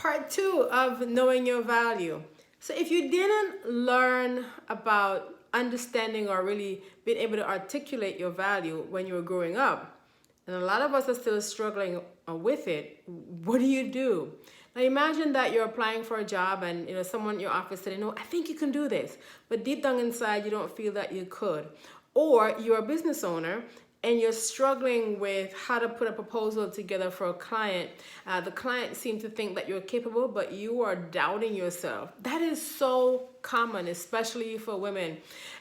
Part two of knowing your value. So if you didn't learn about understanding or really being able to articulate your value when you were growing up, and a lot of us are still struggling with it, what do you do? Now imagine that you're applying for a job and someone in your office said, I think you can do this, but deep down inside you don't feel that you could. Or you're a business owner and you're struggling with how to put a proposal together for a client. The client seems to think that you're capable, but you are doubting yourself. That is so common, especially for women.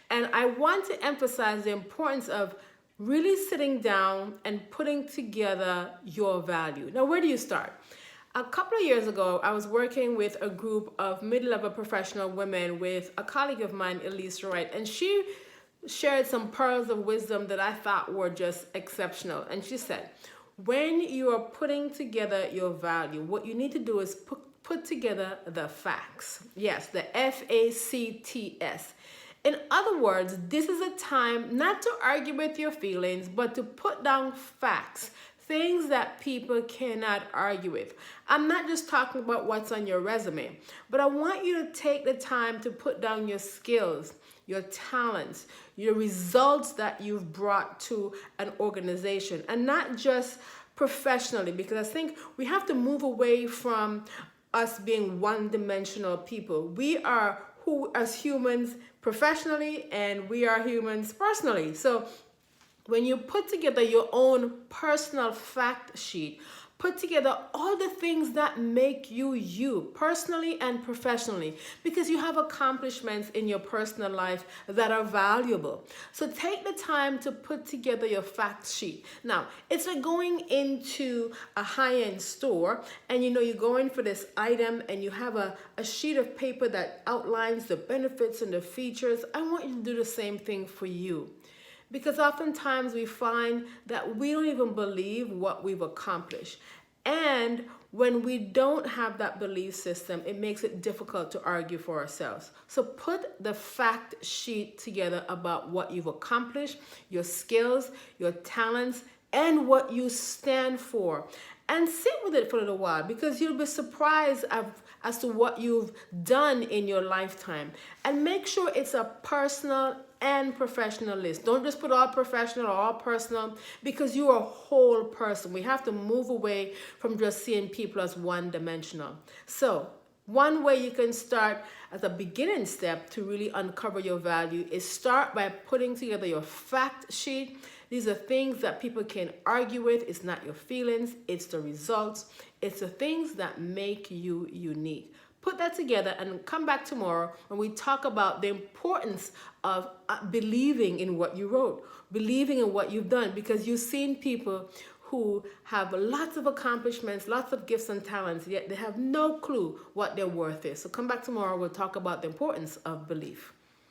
And I want to emphasize the importance of really sitting down and putting together your value. Now, where do you start? A couple of years ago, I was working with a group of mid-level professional women with a colleague of mine, Elise Wright, and she shared some pearls of wisdom that I thought were just exceptional. And she said, when you are putting together your value, what you need to do is put together the facts. Yes, the FACTS. In other words, this is a time not to argue with your feelings, but to put down facts, things that people cannot argue with. I'm not just talking about what's on your resume, but I want you to take the time to put down your skills, your talents, your results that you've brought to an organization, and not just professionally, because I think we have to move away from us being one-dimensional people. We are who as humans professionally, and we are humans personally. So when you put together your own personal fact sheet, put together all the things that make you you personally and professionally, because you have accomplishments in your personal life that are valuable. So take the time to put together your fact sheet. Now, it's like going into a high-end store and you're going for this item and you have a sheet of paper that outlines the benefits and the features. I want you to do the same thing for you. Because oftentimes we find that we don't even believe what we've accomplished. And when we don't have that belief system, it makes it difficult to argue for ourselves. So put the fact sheet together about what you've accomplished, your skills, your talents, and what you stand for. And sit with it for a little while, because you'll be surprised as to what you've done in your lifetime. And make sure it's a personal and professional list. Don't just put all professional or all personal, because you're a whole person. We have to move away from just seeing people as one-dimensional. So one way you can start as a beginning step to really uncover your value is start by putting together your fact sheet. These are things that people can argue with. It's not your feelings, it's the results. It's the things that make you unique. Put that together and come back tomorrow when we talk about the importance of believing in what you wrote, believing in what you've done, because you've seen people who have lots of accomplishments, lots of gifts and talents, yet they have no clue what their worth is. So come back tomorrow, we'll talk about the importance of belief.